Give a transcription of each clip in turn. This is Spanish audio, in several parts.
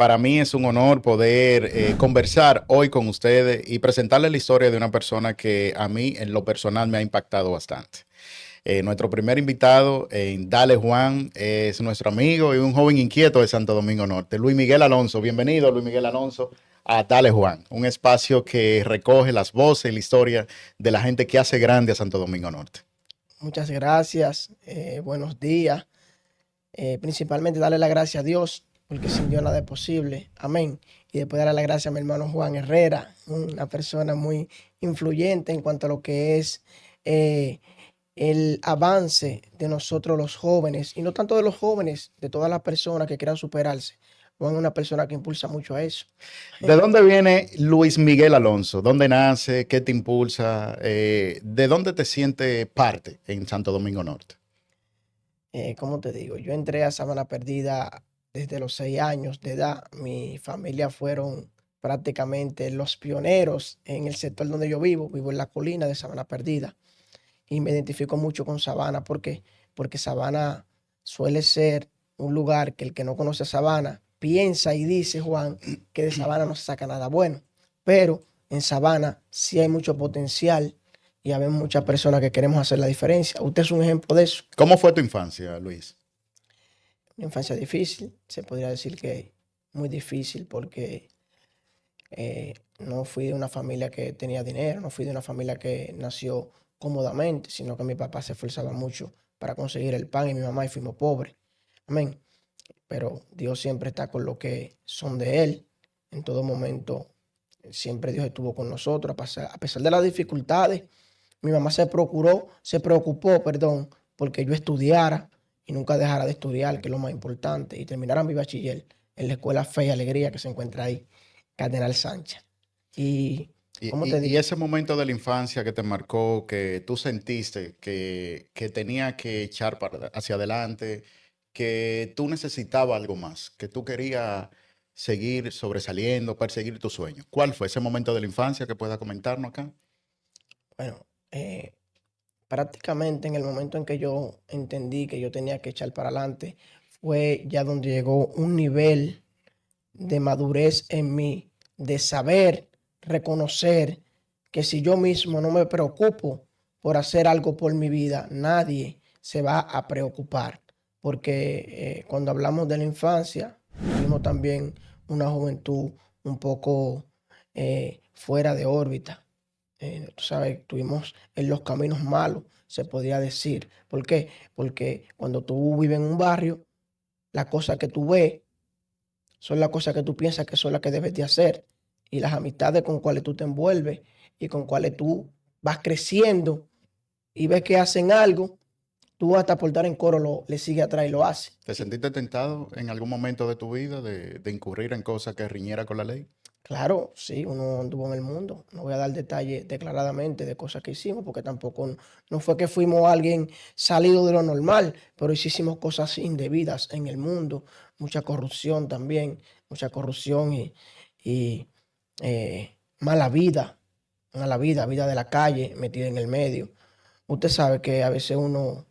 Para mí es un honor poder conversar hoy con ustedes y presentarles la historia de una persona que a mí en lo personal me ha impactado bastante. Nuestro primer invitado en Dale Juan es nuestro amigo y un joven inquieto de Santo Domingo Norte, Luis Miguel Alonso. Bienvenido, Luis Miguel Alonso, a Dale Juan, un espacio que recoge las voces y la historia de la gente que hace grande a Santo Domingo Norte. Muchas gracias, buenos días. Principalmente darle la gracia a Dios, porque sin Dios nada es posible. Amén. Y después darle la gracia a mi hermano Juan Herrera, una persona muy influyente en cuanto a lo que es eh, el avance de nosotros los jóvenes, y no tanto de los jóvenes, de todas las personas que quieran superarse. Juan es una persona que impulsa mucho a eso. ¿De dónde viene Luis Miguel Alonso? ¿Dónde nace? ¿Qué te impulsa? ¿De dónde te sientes parte en Santo Domingo Norte? ¿Cómo te digo? Yo entré a Sabana Perdida desde los 6 años de edad. Mi familia fueron prácticamente los pioneros en el sector donde yo vivo. Vivo en la colina de Sabana Perdida y me identifico mucho con Sabana. ¿Por qué? Porque Sabana suele ser un lugar que el que no conoce a Sabana piensa y dice, Juan, que de Sabana no se saca nada bueno. Pero en Sabana sí hay mucho potencial y hay muchas personas que queremos hacer la diferencia. Usted es un ejemplo de eso. ¿Cómo fue tu infancia, Luis? Una infancia difícil, se podría decir que muy difícil porque no fui de una familia que tenía dinero, no fui de una familia que nació cómodamente, sino que mi papá se esforzaba mucho para conseguir el pan y mi mamá y fuimos pobres. Amén. Pero Dios siempre está con los que son de Él. En todo momento, siempre Dios estuvo con nosotros, a pesar de las dificultades. Mi mamá se preocupó, perdón, porque yo estudiara y nunca dejara de estudiar, que es lo más importante, y terminara mi bachiller en la escuela Fe y Alegría que se encuentra ahí, Cardenal Sánchez. Y, Y, ¿cómo te y- y digo? ese momento de la infancia que te marcó, que tú sentiste que tenía que echar hacia adelante, que tú necesitabas algo más, que tú querías seguir sobresaliendo, perseguir tus sueños. ¿Cuál fue ese momento de la infancia que pueda comentarnos acá? Bueno, prácticamente en el momento en que yo entendí que yo tenía que echar para adelante, fue ya donde llegó un nivel de madurez en mí, de saber reconocer que si yo mismo no me preocupo por hacer algo por mi vida, nadie se va a preocupar. Porque cuando hablamos de la infancia, tuvimos también una juventud un poco fuera de órbita. Tú sabes, estuvimos en los caminos malos, se podría decir. ¿Por qué? Porque cuando tú vives en un barrio, las cosas que tú ves son las cosas que tú piensas que son las que debes de hacer, y las amistades con cuales tú te envuelves y con cuales tú vas creciendo y ves que hacen algo, tú hasta por dar en coro le sigue atrás y lo hace. ¿Te sentiste tentado en algún momento de tu vida de incurrir en cosas que riñera con la ley? Claro, sí, uno anduvo en el mundo. No voy a dar detalles declaradamente de cosas que hicimos, porque tampoco no fue que fuimos alguien salido de lo normal, pero sí hicimos cosas indebidas en el mundo, mucha corrupción también, mucha corrupción y mala vida, vida de la calle metida en el medio. Usted sabe que a veces uno,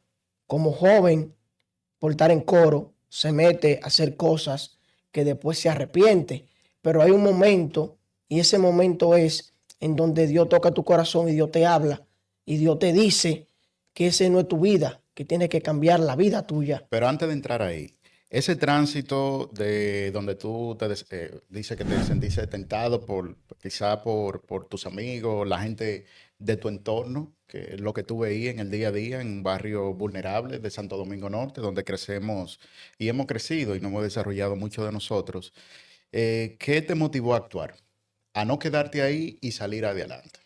como joven, por estar en coro, se mete a hacer cosas que después se arrepiente. Pero hay un momento, y ese momento es en donde Dios toca tu corazón y Dios te habla y Dios te dice que ese no es tu vida, que tienes que cambiar la vida tuya. Pero antes de entrar ahí, ese tránsito de donde tú dices que te sentiste tentado quizá por tus amigos, la gente de tu entorno, que es lo que tú veías en el día a día en un barrio vulnerable de Santo Domingo Norte, donde crecemos y hemos crecido y nos hemos desarrollado mucho de nosotros. ¿Qué te motivó a actuar? A no quedarte ahí y salir adelante.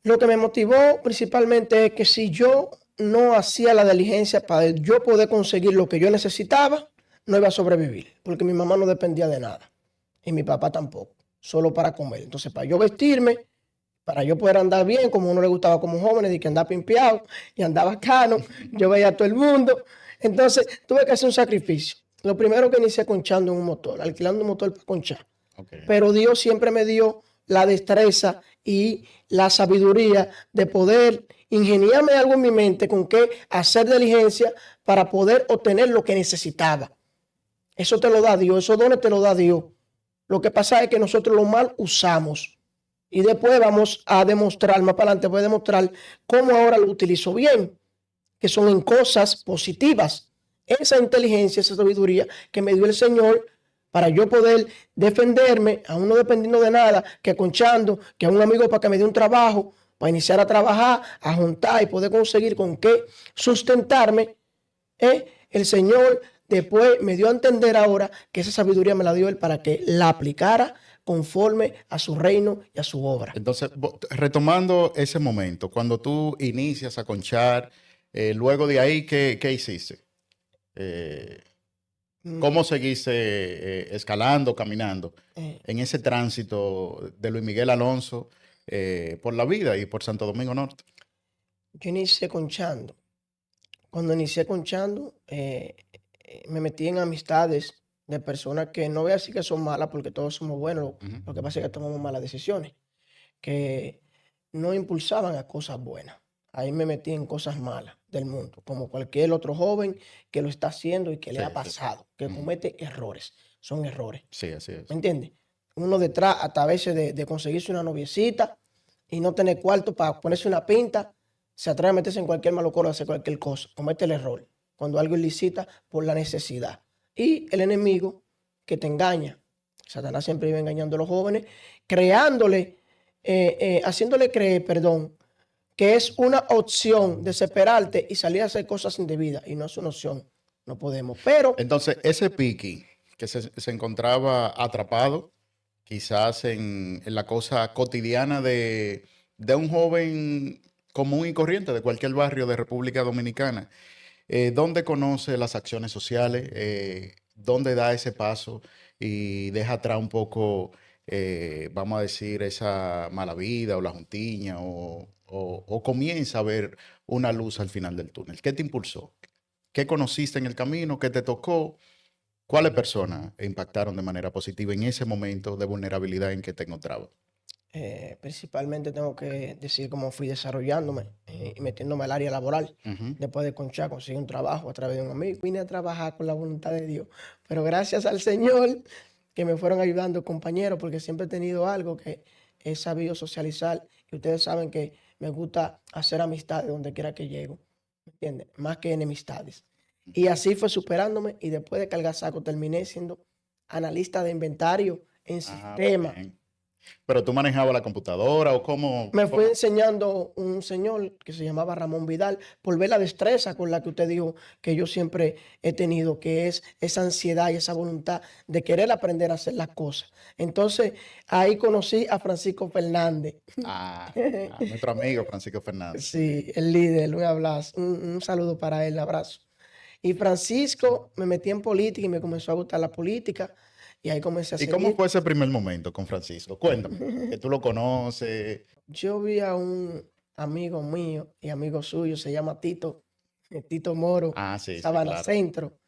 Lo que me motivó principalmente es que si yo no hacía la diligencia para yo poder conseguir lo que yo necesitaba, no iba a sobrevivir, porque mi mamá no dependía de nada y mi papá tampoco, solo para comer. Entonces, para yo vestirme, para yo poder andar bien, como a uno le gustaba como jóvenes, y que andaba pimpeado y andaba cano, yo veía a todo el mundo. Entonces, tuve que hacer un sacrificio. Lo primero que inicié conchando en un motor, alquilando un motor para conchar. Ok. Pero Dios siempre me dio la destreza y la sabiduría de poder ingeniarme algo en mi mente con qué hacer diligencia para poder obtener lo que necesitaba. Eso te lo da Dios, esos dones te lo da Dios. Lo que pasa es que nosotros lo mal usamos. Y después vamos a demostrar, más para adelante voy a demostrar cómo ahora lo utilizo bien, que son en cosas positivas. Esa inteligencia, esa sabiduría que me dio el Señor para yo poder defenderme, aún no dependiendo de nada, que conchando, que a un amigo para que me dé un trabajo, para iniciar a trabajar, a juntar y poder conseguir con qué sustentarme. El Señor después me dio a entender ahora que esa sabiduría me la dio Él para que la aplicara conforme a su reino y a su obra. Entonces, retomando ese momento, cuando tú inicias a conchar, luego de ahí, ¿qué hiciste? ¿Cómo seguiste escalando, caminando en ese tránsito de Luis Miguel Alonso por la vida y por Santo Domingo Norte? Yo inicié conchando. Cuando inicié conchando, me metí en amistades de personas que no voy a decir que son malas porque todos somos buenos. Lo que pasa es que tomamos malas decisiones, que no impulsaban a cosas buenas. Ahí me metí en cosas malas del mundo, como cualquier otro joven que lo está haciendo y que le Sí, ha sí. pasado, que comete errores. Son errores. Sí, así es. ¿Me entiendes? Uno detrás, hasta a veces de conseguirse una noviecita y no tener cuarto para ponerse una pinta, se atreve a meterse en cualquier malocoro, a hacer cualquier cosa. Comete el error cuando algo ilícita por la necesidad. Y el enemigo que te engaña. Satanás siempre vive engañando a los jóvenes, creándole, haciéndole creer, perdón, que es una opción desesperarte y salir a hacer cosas indebidas. Y no es una opción. No podemos. Pero Entonces, ese Piki que se encontraba atrapado, quizás en la cosa cotidiana de un joven común y corriente de cualquier barrio de República Dominicana, ¿dónde conoce las acciones sociales? ¿Dónde da ese paso y deja atrás un poco, vamos a decir, esa mala vida o la juntiña o comienza a ver una luz al final del túnel? ¿Qué te impulsó? ¿Qué conociste en el camino? ¿Qué te tocó? ¿Cuáles personas impactaron de manera positiva en ese momento de vulnerabilidad en que te encontrabas? Principalmente tengo que decir cómo fui desarrollándome y metiéndome al área laboral. Ujú. Después de conchar, conseguí un trabajo a través de un amigo. Vine a trabajar con la voluntad de Dios. Pero gracias al Señor que me fueron ayudando compañeros, porque siempre he tenido algo que he sabido socializar. Y ustedes saben que me gusta hacer amistades donde quiera que llego. ¿Me entiendes? Más que enemistades. Y así fue superándome. Y después de cargar saco, terminé siendo analista de inventario en Ah, sistema. bien. ¿Pero tú manejabas la computadora o cómo? Me fue enseñando un señor que se llamaba Ramón Vidal por ver la destreza con la que usted dijo que yo siempre he tenido, que es esa ansiedad y esa voluntad de querer aprender a hacer las cosas. Entonces, ahí conocí a Francisco Fernández. Nuestro amigo Francisco Fernández. Sí, el líder, un abrazo, un saludo para él, abrazo. Y Francisco me metí en política y me comenzó a gustar la política y ahí comencé a ¿Y cómo seguir. fue ese primer momento con Francisco? Cuéntame, que tú lo conoces. Yo vi a un amigo mío y amigo suyo, se llama Tito, Tito Moro, Sí, sí, Sabana claro. Centro,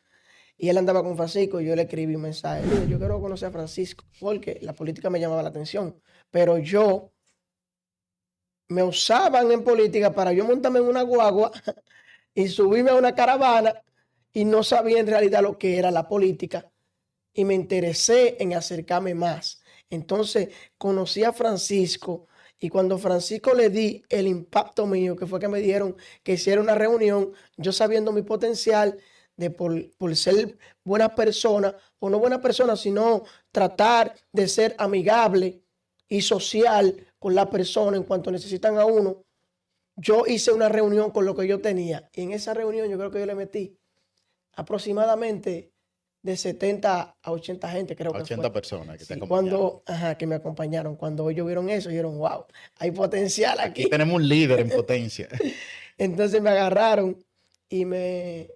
y él andaba con Francisco y yo le escribí un mensaje, "Mire, yo quiero conocer a Francisco porque la política me llamaba la atención, pero yo me usaban en política para yo montarme en una guagua y subirme a una caravana y no sabía en realidad lo que era la política y me interesé en acercarme más. Entonces conocí a Francisco y cuando Francisco le di el impacto mío, que fue que me dieron que hiciera una reunión, yo sabiendo mi potencial de por ser buena persona, o no buena persona, sino tratar de ser amigable y social con la persona en cuanto necesitan a uno, yo hice una reunión con lo que yo tenía. Y en esa reunión yo creo que yo le metí aproximadamente de 70 a 80 gente, creo A que 80 fue. personas que te Sí, acompañaron. que me acompañaron. Cuando ellos vieron eso, dijeron, wow, hay potencial Aquí aquí. tenemos un líder en potencia. Entonces me agarraron y me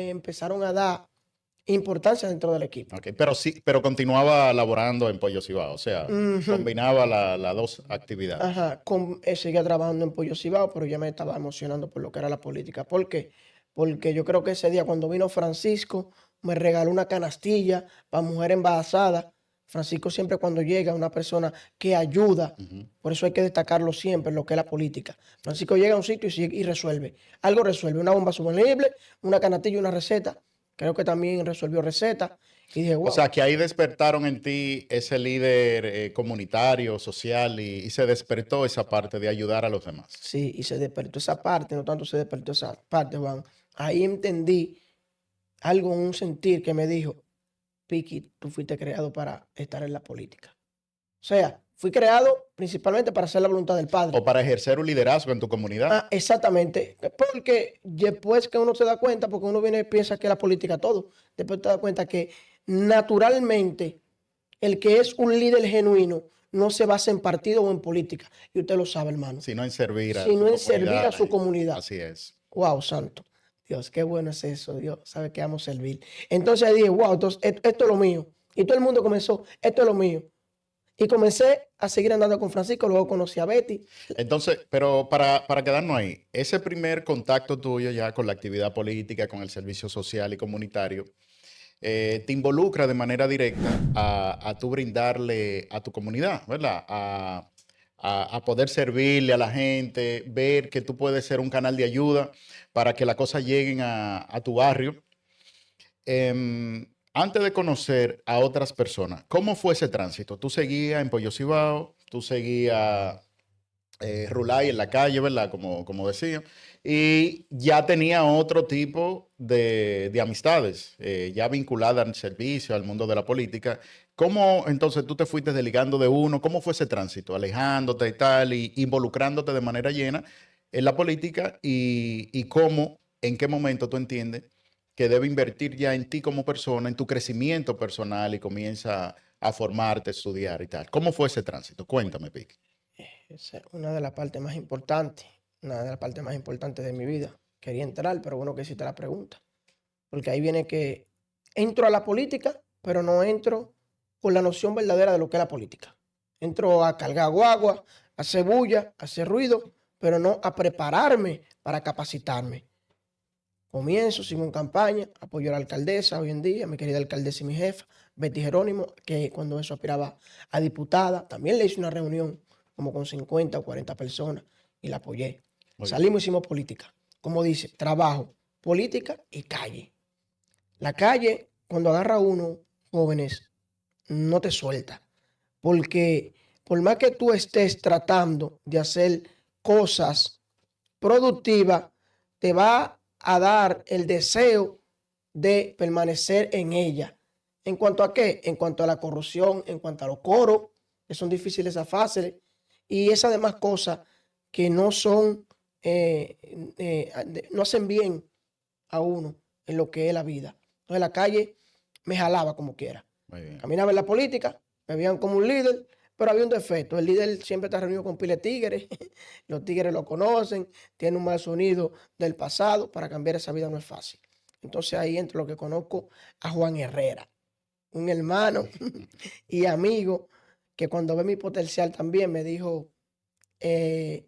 empezaron a dar importancia dentro del equipo. Ok, pero sí, pero continuaba laborando en Pollo Cibao, o sea, Ujú. combinaba las dos actividades. Ajá, seguía trabajando en Pollo Cibao, pero ya me estaba emocionando por lo que era la política. ¿Por qué? Porque yo creo que ese día cuando vino Francisco, me regaló una canastilla para mujer embarazada. Francisco siempre cuando llega es una persona que ayuda, Ujú. por eso hay que destacarlo siempre en lo que es la política. Francisco llega a un sitio y resuelve. Algo resuelve, una bomba sumergible, una canastilla, una receta. Creo que también resolvió recetas. Y dije, O wow, sea, que ahí despertaron en ti ese líder comunitario, social, y se despertó esa parte de ayudar a los demás. sí, y se despertó esa parte, no tanto se despertó esa parte, Juan. Ahí entendí algo, un sentir que me dijo, Piki, tú fuiste creado para estar en la política. O sea, fui creado principalmente para hacer la voluntad del O Padre. para ejercer un liderazgo en tu comunidad. Ah, exactamente. Porque después que uno se da cuenta, porque uno viene y piensa que la política todo, después te das cuenta que naturalmente el que es un líder genuino no se basa en partido o en política. Y usted lo sabe, hermano. Sino en servir a Sino tu en servir a comunidad. su comunidad. Así es. Wow, santo. Dios, qué bueno es eso. Dios sabe que amo servir. Entonces dije, wow, entonces, esto es lo mío. Y todo el mundo comenzó, esto es lo mío. Y comencé a seguir andando con Francisco, luego conocí a Betty. Entonces, pero para quedarnos ahí, ese primer contacto tuyo ya con la actividad política, con el servicio social y comunitario, te involucra de manera directa a tú brindarle a tu comunidad, ¿verdad? A poder servirle a la gente, ver que tú puedes ser un canal de ayuda para que las cosas lleguen a tu barrio. Antes de conocer a otras personas, ¿cómo fue ese tránsito? ¿Tú seguías en Pollo Cibao? ¿Tú seguías Rulay en la calle, ¿verdad? Como decía. Y ya tenía otro tipo de amistades, ya vinculadas al servicio, al mundo de la política. ¿Cómo entonces tú te fuiste desligando de uno? ¿Cómo fue ese tránsito? Alejándote y tal, y involucrándote de manera llena en la política y cómo, en qué momento tú entiendes que debe invertir ya en ti como persona, en tu crecimiento personal y comienza a formarte, estudiar y tal. ¿Cómo fue ese tránsito? Cuéntame, Pic. Esa es una de las partes más importantes, una de las partes más importantes de mi vida. Quería entrar, pero bueno que hiciste la pregunta. Porque ahí viene que entro a la política, pero no entro con la noción verdadera de lo que es la política. Entro a cargar guagua, a hacer bulla, a hacer ruido, pero no a prepararme para capacitarme. Comienzo, sigo en campaña, apoyo a la alcaldesa hoy en día, mi querida alcaldesa y mi jefa, Betty Jerónimo, que cuando eso aspiraba a diputada, también le hice una reunión como con 50 o 40 personas y la apoyé. Muy bien. Salimos, hicimos política. Como dice, trabajo, política y calle. La calle, cuando agarra a uno, jóvenes, no te suelta. Porque por más que tú estés tratando de hacer cosas productivas, te va a dar el deseo de permanecer en ella. ¿En cuanto a qué? En cuanto a la corrupción, en cuanto a los coros, que son difíciles a fáciles, y esas demás cosas que no son, no hacen bien a uno en lo que es la vida. Entonces la calle me jalaba como quiera. Muy bien. Caminaba en la política, me veían como un líder, pero había un defecto. El líder siempre está reunido con pile de tigres. Los tigres lo conocen, tiene un mal sonido del pasado. Para cambiar esa vida no es fácil. Entonces ahí entro lo que conozco a Juan Herrera, un hermano y amigo que cuando ve mi potencial también me dijo, eh,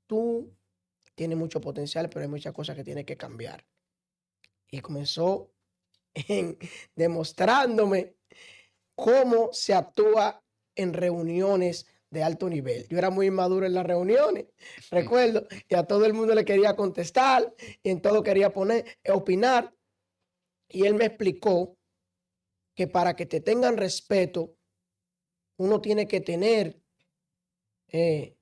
tú tienes mucho potencial, pero hay muchas cosas que tienes que cambiar. Y comenzó demostrándome cómo se actúa en reuniones de alto nivel. Yo era muy inmaduro en las reuniones, recuerdo, y a todo el mundo le quería contestar y en todo quería opinar. Y él me explicó que para que te tengan respeto, uno tiene que tener eh,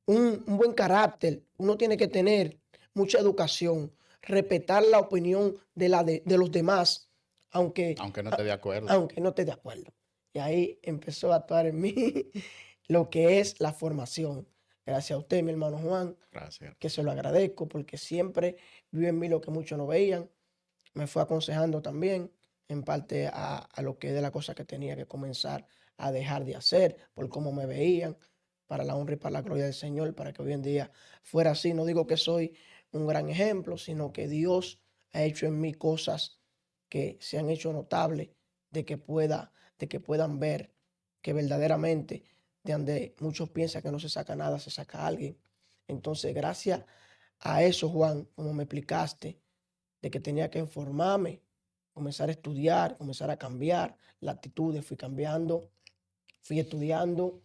un buen carácter, uno tiene que tener mucha educación, respetar la opinión de los demás, aunque, Aunque no esté de acuerdo. aunque no esté de acuerdo. Y ahí empezó a actuar en mí lo que es la formación. Gracias a usted, mi hermano Juan, Gracias. que se lo agradezco porque siempre vio en mí lo que muchos no veían. Me fue aconsejando también en parte a lo que es de la cosa que tenía que comenzar a dejar de hacer por cómo me veían, para la honra y para la gloria del Señor, para que hoy en día fuera así. No digo que soy un gran ejemplo, sino que Dios ha hecho en mí cosas que se han hecho notables de que puedan ver que verdaderamente de donde muchos piensan que no se saca nada, se saca alguien. Entonces, gracias a eso, Juan, como me explicaste, de que tenía que informarme, comenzar a estudiar, comenzar a cambiar las actitudes, fui cambiando, fui estudiando.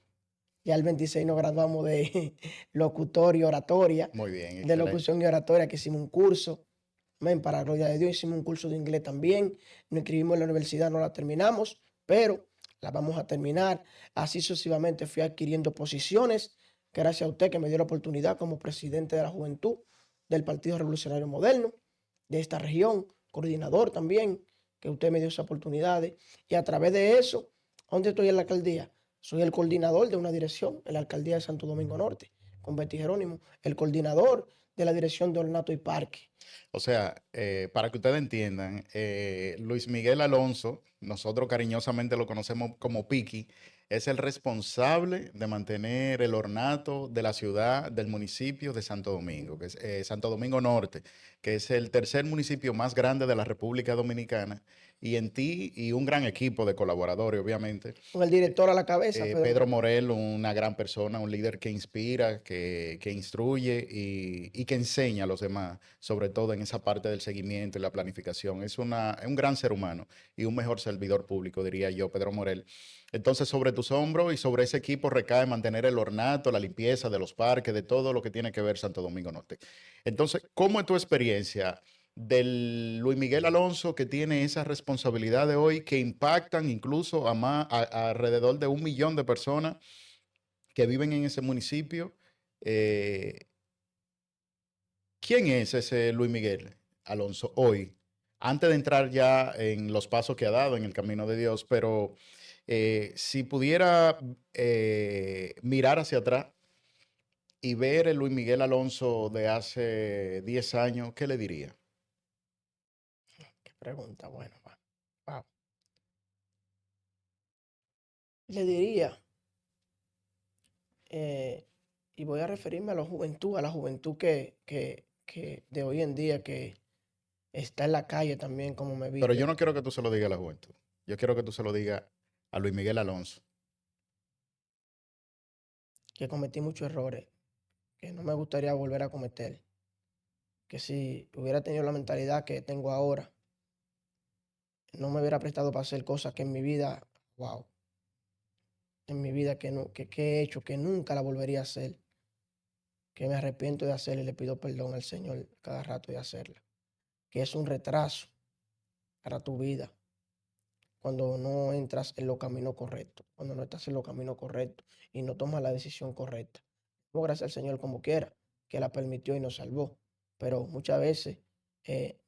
Ya el 26 nos graduamos de locutor y oratoria, Muy bien, de excelente. locución y oratoria, que hicimos un curso Amén, para la gloria de Dios. Hicimos un curso de inglés también. Nos inscribimos en la universidad, no la terminamos, pero la vamos a terminar. Así sucesivamente fui adquiriendo posiciones. Gracias a usted que me dio la oportunidad como presidente de la juventud del Partido Revolucionario Moderno de esta región, coordinador también, que usted me dio esa oportunidad. Y a través de eso, ¿dónde estoy en la alcaldía? Soy el coordinador de una dirección en la alcaldía de Santo Domingo Norte, con Betty Jerónimo, el coordinador de la dirección de Ornato y Parque. O sea, para que ustedes entiendan, Luis Miguel Alonso, nosotros cariñosamente lo conocemos como Piki, es el responsable de mantener el ornato de la ciudad, del municipio de Santo Domingo, que es Santo Domingo Norte, que es el tercer municipio más grande de la República Dominicana, y en ti y un gran equipo de colaboradores, obviamente. Con el director a la cabeza, Pedro Morel, una gran persona, un líder que inspira, que instruye y que enseña a los demás, sobre todo en esa parte del seguimiento y la planificación. Es un gran ser humano y un mejor servidor público, diría yo, Pedro Morel. Entonces, sobre tus hombros y sobre ese equipo recae mantener el ornato, la limpieza de los parques, de todo lo que tiene que ver Santo Domingo Norte. Entonces, ¿cómo es tu experiencia del Luis Miguel Alonso que tiene esa responsabilidad de hoy que impactan incluso alrededor de 1 millón de personas que viven en ese municipio? Eh, ¿Quién es ese Luis Miguel Alonso hoy? Antes de entrar ya en los pasos que ha dado en el camino de Dios, pero si pudiera mirar hacia atrás y ver el Luis Miguel Alonso de hace 10 años, ¿qué le diría? Qué pregunta, bueno, wow. Le diría, y voy a referirme a la juventud que de hoy en día que está en la calle también, como me vi Pero yo yo, no quiero que tú se lo digas a la juventud. Yo quiero que tú se lo digas a Luis Miguel Alonso. que cometí muchos errores, que no me gustaría volver a cometer, que si hubiera tenido la mentalidad que tengo ahora, no me hubiera prestado para hacer cosas que en mi vida, wow, en mi vida que, no, que he hecho, que nunca la volvería a hacer, que me arrepiento de hacer y le pido perdón al Señor cada rato de hacerla, que es un retraso para tu vida cuando no entras en los caminos correctos, cuando no estás en los caminos correctos y no tomas la decisión correcta. Damos gracias al Señor como quiera, que la permitió y nos salvó, pero muchas veces,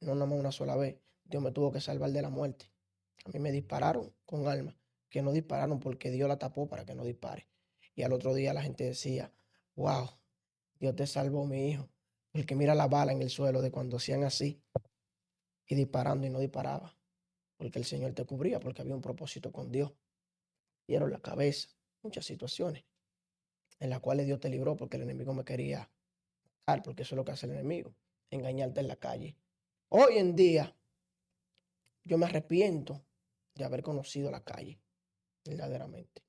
no nomás una sola vez, Dios me tuvo que salvar de la muerte. A mí me dispararon con armas, que no dispararon porque Dios la tapó para que no dispare. Y al otro día la gente decía, wow, Dios te salvó, mi hijo, porque mira la bala en el suelo de cuando hacían así y disparando y no disparaba, porque el Señor te cubría, porque había un propósito con Dios. Dieron la cabeza, muchas situaciones en las cuales Dios te libró porque el enemigo me quería dar, porque eso es lo que hace el enemigo, engañarte en la calle. Hoy en día yo me arrepiento de haber conocido la calle, verdaderamente.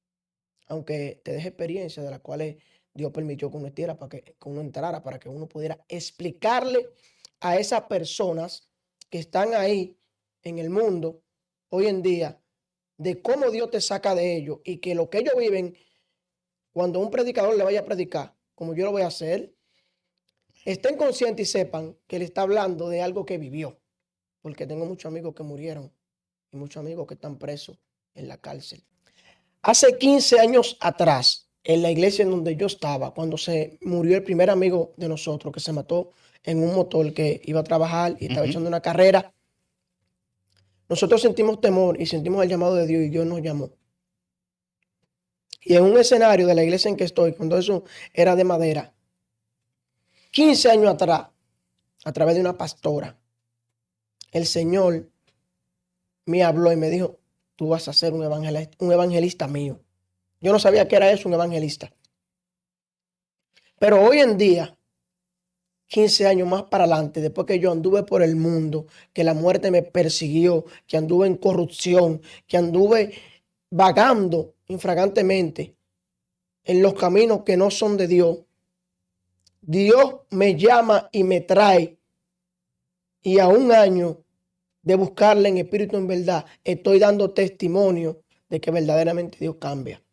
Aunque te deje experiencias de las cuales Dios permitió que uno entrara que uno entrara para que uno pudiera explicarle a esas personas que están ahí en el mundo hoy en día de cómo Dios te saca de ellos y que lo que ellos viven, cuando un predicador le vaya a predicar, como yo lo voy a hacer, estén conscientes y sepan que le está hablando de algo que vivió. Porque tengo muchos amigos que murieron y muchos amigos que están presos en la cárcel. Hace 15 años atrás, en la iglesia en donde yo estaba, cuando se murió el primer amigo de nosotros que se mató en un motor que iba a trabajar y estaba echando una carrera, nosotros sentimos temor y sentimos el llamado de Dios y Dios nos llamó. Y en un escenario de la iglesia en que estoy, cuando eso era de madera, 15 años atrás, a través de una pastora, el Señor me habló y me dijo, tú vas a ser un evangelista mío. Yo no sabía qué era eso, un evangelista. Pero hoy en día, 15 años más para adelante, después que yo anduve por el mundo, que la muerte me persiguió, que anduve en corrupción, que anduve vagando infragantemente en los caminos que no son de Dios, Dios me llama y me trae. Y a un año de buscarle en espíritu en verdad, estoy dando testimonio de que verdaderamente Dios cambia.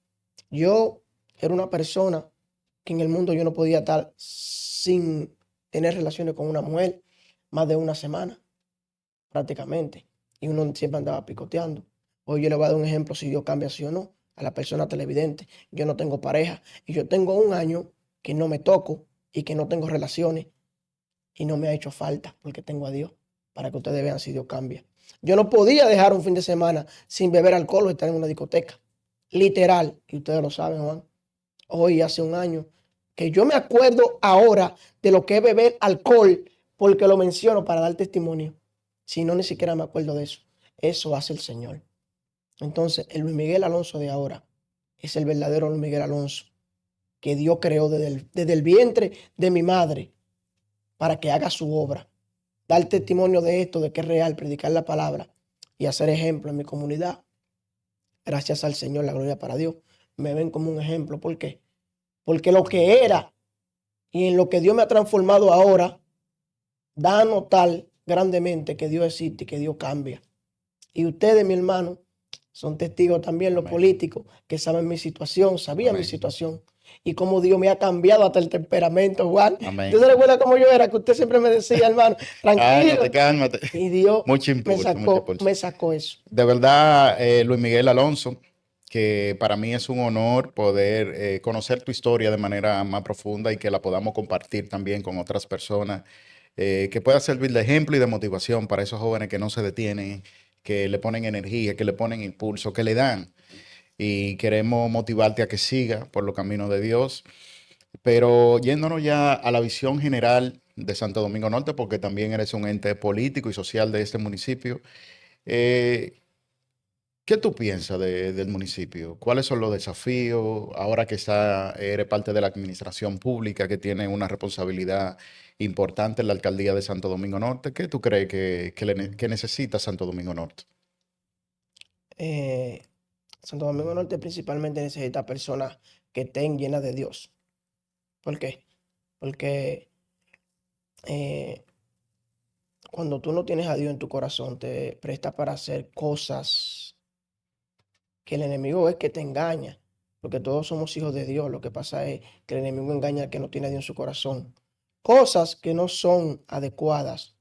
Yo era una persona que en el mundo yo no podía estar sin tener relaciones con una mujer. más de una semana, prácticamente. Y uno siempre andaba picoteando. Hoy yo le voy a dar un ejemplo si Dios cambia sí o no a la persona televidente. Yo no tengo pareja y yo tengo un año que no me toco y que no tengo relaciones y no me ha hecho falta porque tengo a Dios para que ustedes vean si Dios cambia. Yo no podía dejar un fin de semana sin beber alcohol o estar en una discoteca. Literal. Y ustedes lo saben, Juan. Hoy hace un año que yo me acuerdo ahora de lo que es beber alcohol porque lo menciono para dar testimonio. Si no, ni siquiera me acuerdo de eso. Eso hace el Señor. Entonces, el Luis Miguel Alonso de ahora es el verdadero Luis Miguel Alonso que Dios creó desde el vientre de mi madre para que haga su obra. Dar testimonio de esto, de que es real, predicar la palabra y hacer ejemplo en mi comunidad. Gracias al Señor, la gloria para Dios. Me ven como un ejemplo. ¿Por qué? Porque lo que era y en lo que Dios me ha transformado ahora, da a notar grandemente que Dios existe y que Dios cambia. Y ustedes, mi hermano, son testigos también, los Amén. políticos, que saben mi situación, sabían mi Amén. situación. Y cómo Dios me ha cambiado hasta el temperamento, Juan. Amén. ¿Tú te recuerdas cómo yo era? Que usted siempre me decía, hermano, tranquilo. Cálmate, cálmate. Y Dios Mucho me impulso, mucho impulso. sacó eso. De verdad, Luis Miguel Alonso, que para mí es un honor poder conocer tu historia de manera más profunda y que la podamos compartir también con otras personas, que pueda servir de ejemplo y de motivación para esos jóvenes que no se detienen, que le ponen energía, que le ponen impulso, que le dan. Y queremos motivarte a que siga por los caminos de Dios. Pero yéndonos ya a la visión general de Santo Domingo Norte, porque también eres un ente político y social de este municipio, eh, ¿qué tú piensas del municipio? ¿Cuáles son los desafíos ahora que eres parte de la administración pública que tiene una responsabilidad importante en la alcaldía de Santo Domingo Norte? ¿Qué tú crees que necesita Santo Domingo Norte? Eh, Santo Domingo Norte principalmente necesita personas que estén llenas de Dios. ¿Por qué? Porque eh, cuando tú no tienes a Dios en tu corazón, te presta para hacer cosas que el enemigo es que te engaña. Porque todos somos hijos de Dios. Lo que pasa es que el enemigo engaña al que no tiene a Dios en su corazón. Cosas que no son adecuadas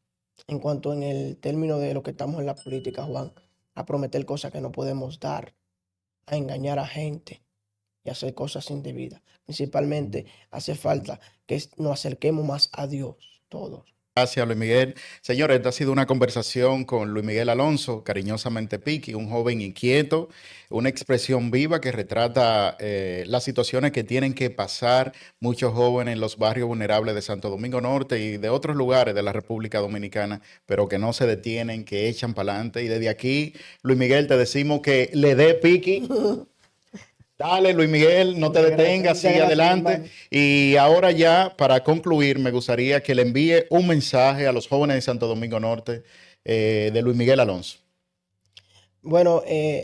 en cuanto en el término de lo que estamos en la política, Juan, a prometer cosas que no podemos dar, a engañar a gente y hacer cosas indebidas. Principalmente hace falta que nos acerquemos más a Dios, todos. Gracias, Luis Miguel. Señores, esta ha sido una conversación con Luis Miguel Alonso, cariñosamente Piqui, un joven inquieto, una expresión viva que retrata las situaciones que tienen que pasar muchos jóvenes en los barrios vulnerables de Santo Domingo Norte y de otros lugares de la República Dominicana, pero que no se detienen, que echan para adelante. Y desde aquí, Luis Miguel, te decimos que le dé Piqui. Dale, Luis Miguel, no te Muchas gracias, detengas, muchas sigue gracias, adelante. hermano. Y ahora ya, para concluir, me gustaría que le envíe un mensaje a los jóvenes de Santo Domingo Norte de Luis Miguel Alonso. Bueno,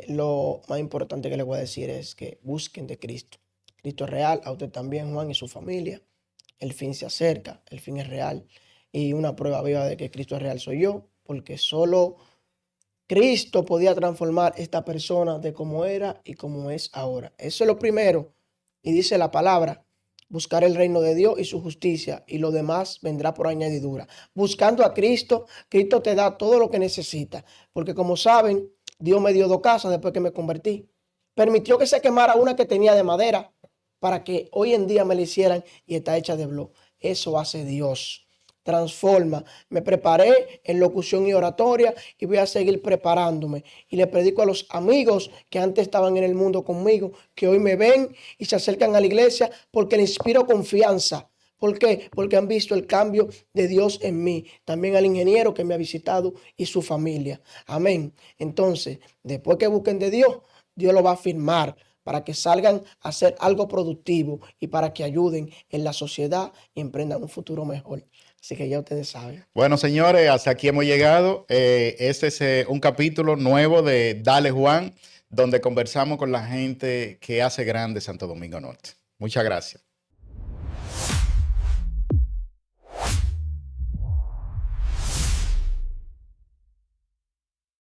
lo más importante que les voy a decir es que busquen de Cristo. Cristo es real, a usted también, Juan, y su familia. El fin se acerca, el fin es real. Y una prueba viva de que Cristo es real soy yo, porque solo Cristo podía transformar esta persona de cómo era y cómo es ahora. Eso es lo primero. Y dice la palabra, buscar el reino de Dios y su justicia y lo demás vendrá por añadidura. Buscando a Cristo, Cristo te da todo lo que necesitas. Porque como saben, Dios me dio 2 casas después que me convertí. Permitió que se quemara una que tenía de madera para que hoy en día me la hicieran y está hecha de bloc. Eso hace Dios. Transforma. Me preparé en locución y oratoria y voy a seguir preparándome. Y le predico a los amigos que antes estaban en el mundo conmigo, que hoy me ven y se acercan a la iglesia porque le inspiro confianza. ¿Por qué? Porque han visto el cambio de Dios en mí. También al ingeniero que me ha visitado y su familia. Amén. Entonces, después que busquen de Dios, Dios lo va a firmar para que salgan a hacer algo productivo y para que ayuden en la sociedad y emprendan un futuro mejor. Así que ya ustedes saben. Bueno, señores, hasta aquí hemos llegado. Este es un capítulo nuevo de Dale Juan, donde conversamos con la gente que hace grande Santo Domingo Norte. Muchas gracias.